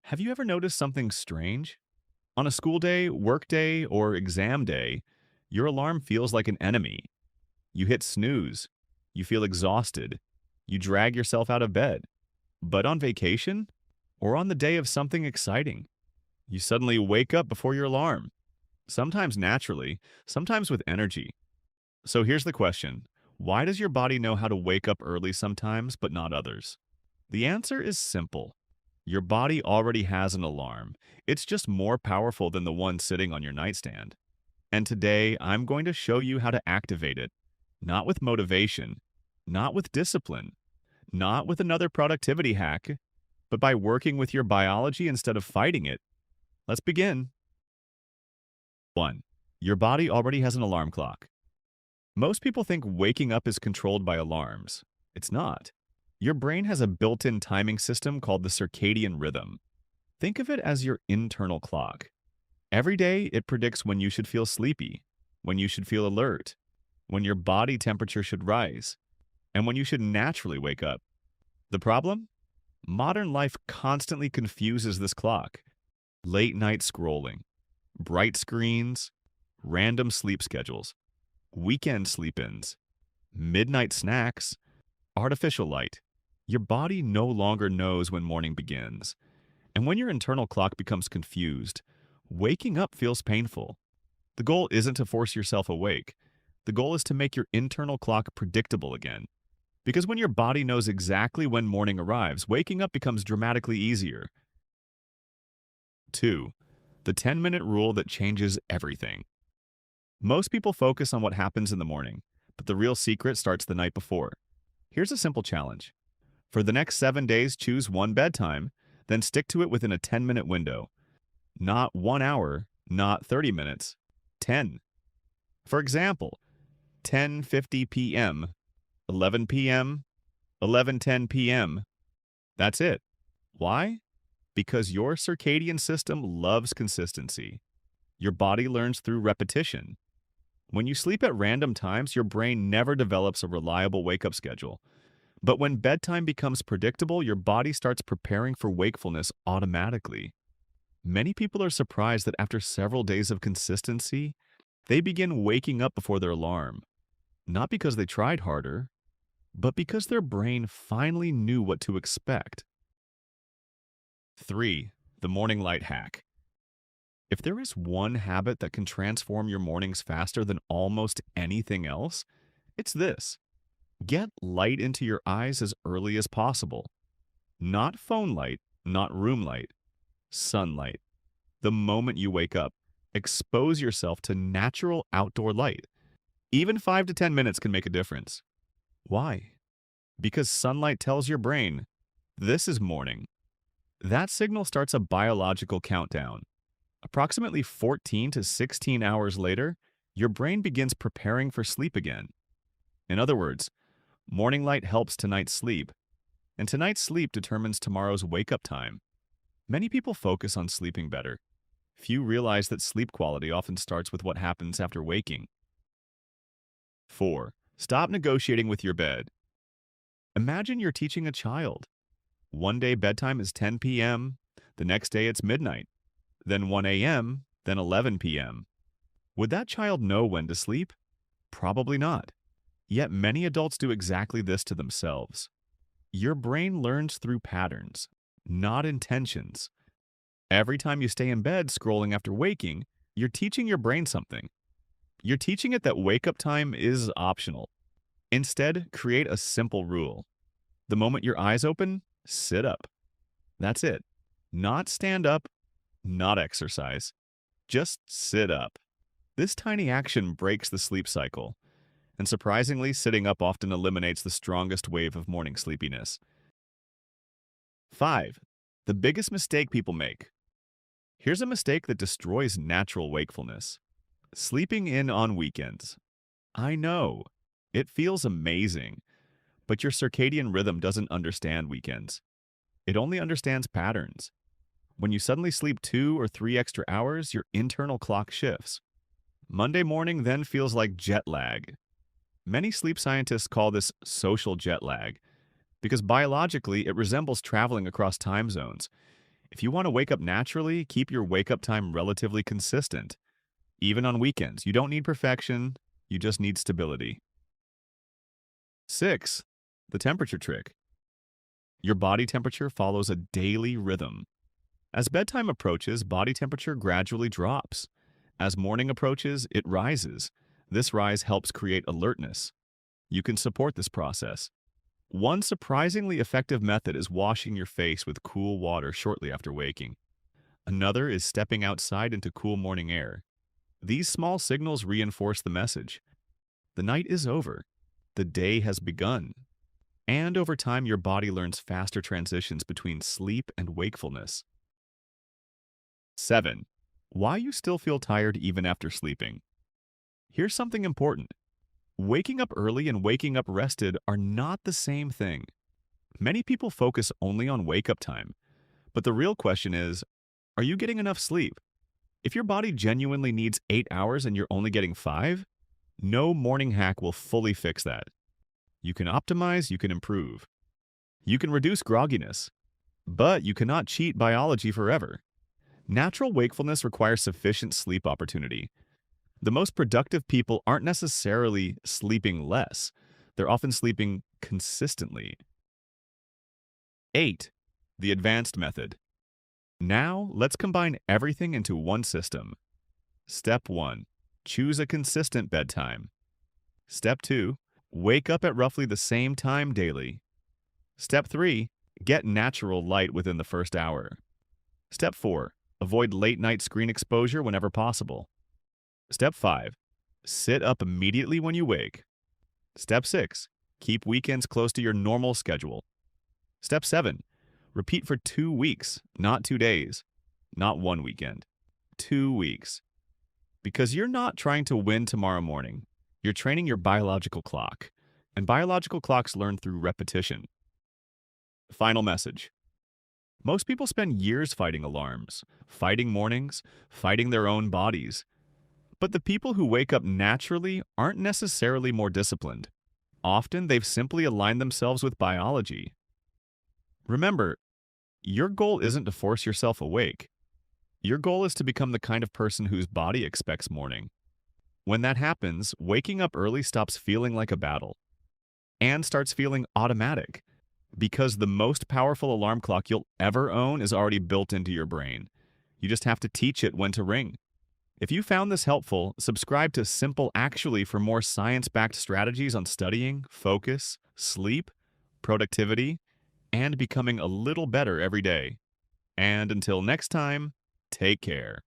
Have you ever noticed something strange? On a school day, work day, or exam day, your alarm feels like an enemy. You hit snooze. You feel exhausted. You drag yourself out of bed. But on vacation, or on the day of something exciting, you suddenly wake up before your alarm. Sometimes naturally, sometimes with energy. So here's the question. Why does your body know how to wake up early sometimes, but not others? The answer is simple. Your body already has an alarm. It's just more powerful than the one sitting on your nightstand. And today, I'm going to show you how to activate it. Not with motivation, not with discipline, not with another productivity hack, but by working with your biology instead of fighting it. Let's begin. 1. Your body already has an alarm clock. Most people think waking up is controlled by alarms. It's not. Your brain has a built-in timing system called the circadian rhythm. Think of it as your internal clock. Every day, it predicts when you should feel sleepy, when you should feel alert, when your body temperature should rise, and when you should naturally wake up. The problem? Modern life constantly confuses this clock. Late night scrolling, bright screens, random sleep schedules, weekend sleep-ins, midnight snacks, artificial light. Your body no longer knows when morning begins. And when your internal clock becomes confused, waking up feels painful. The goal isn't to force yourself awake. The goal is to make your internal clock predictable again. Because when your body knows exactly when morning arrives, waking up becomes dramatically easier. 2. The 10-minute rule that changes everything. Most people focus on what happens in the morning, but the real secret starts the night before. Here's a simple challenge. For the next 7 days, choose one bedtime, then stick to it within a 10-minute window. Not 1 hour, not 30 minutes, 10. For example, 10:50 p.m., 11 p.m., 11:10 p.m. That's it. Why? Because your circadian system loves consistency. Your body learns through repetition. When you sleep at random times, your brain never develops a reliable wake-up schedule. But when bedtime becomes predictable, your body starts preparing for wakefulness automatically. Many people are surprised that after several days of consistency, they begin waking up before their alarm. Not because they tried harder, but because their brain finally knew what to expect. 3. The morning light hack. If there is one habit that can transform your mornings faster than almost anything else, it's this. Get light into your eyes as early as possible. Not phone light, not room light. Sunlight. The moment you wake up, expose yourself to natural outdoor light. Even 5 to 10 minutes can make a difference. Why? Because sunlight tells your brain, this is morning. That signal starts a biological countdown. Approximately 14 to 16 hours later, your brain begins preparing for sleep again. In other words, morning light helps tonight's sleep, and tonight's sleep determines tomorrow's wake-up time. Many people focus on sleeping better. Few realize that sleep quality often starts with what happens after waking. 4. Stop negotiating with your bed. Imagine you're teaching a child. One day bedtime is 10 p.m., the next day it's midnight, then 1 a.m., then 11 p.m. Would that child know when to sleep? Probably not. Yet many adults do exactly this to themselves. Your brain learns through patterns, not intentions. Every time you stay in bed scrolling after waking, you're teaching your brain something. You're teaching it that wake-up time is optional. Instead, create a simple rule. The moment your eyes open, sit up. That's it. Not stand up, not exercise. Just sit up. This tiny action breaks the sleep cycle. And surprisingly, sitting up often eliminates the strongest wave of morning sleepiness. 5. The biggest mistake people make. Here's a mistake that destroys natural wakefulness. Sleeping in on weekends. I know. It feels amazing. But your circadian rhythm doesn't understand weekends. It only understands patterns. When you suddenly sleep 2 or 3 extra hours, your internal clock shifts. Monday morning then feels like jet lag. Many sleep scientists call this social jet lag because biologically it resembles traveling across time zones. If you want to wake up naturally, keep your wake up time relatively consistent. Even on weekends, you don't need perfection, you just need stability. 6. The temperature trick. Your body temperature follows a daily rhythm. As bedtime approaches, body temperature gradually drops. As morning approaches, it rises. This rise helps create alertness. You can support this process. One surprisingly effective method is washing your face with cool water shortly after waking. Another is stepping outside into cool morning air. These small signals reinforce the message. The night is over. The day has begun. And over time, your body learns faster transitions between sleep and wakefulness. 7. Why you still feel tired even after sleeping. Here's something important. Waking up early and waking up rested are not the same thing. Many people focus only on wake-up time, but the real question is, are you getting enough sleep? If your body genuinely needs 8 hours and you're only getting 5, no morning hack will fully fix that. You can optimize, you can improve. You can reduce grogginess, but you cannot cheat biology forever. Natural wakefulness requires sufficient sleep opportunity. The most productive people aren't necessarily sleeping less. They're often sleeping consistently. 8. The advanced method. Now, let's combine everything into one system. Step 1. Choose a consistent bedtime. Step 2. Wake up at roughly the same time daily. Step 3. Get natural light within the first hour. Step 4. Avoid late-night screen exposure whenever possible. Step 5. Sit up immediately when you wake. Step 6. Keep weekends close to your normal schedule. Step 7. Repeat for 2 weeks, not 2 days, not 1 weekend. 2 weeks. Because you're not trying to win tomorrow morning. You're training your biological clock, and biological clocks learn through repetition. Final message. Most people spend years fighting alarms, fighting mornings, fighting their own bodies. But the people who wake up naturally aren't necessarily more disciplined. Often, they've simply aligned themselves with biology. Remember, your goal isn't to force yourself awake. Your goal is to become the kind of person whose body expects morning. When that happens, waking up early stops feeling like a battle and starts feeling automatic, because the most powerful alarm clock you'll ever own is already built into your brain. You just have to teach it when to ring. If you found this helpful, subscribe to Simple Actually for more science-backed strategies on studying, focus, sleep, productivity, and becoming a little better every day. And until next time, take care.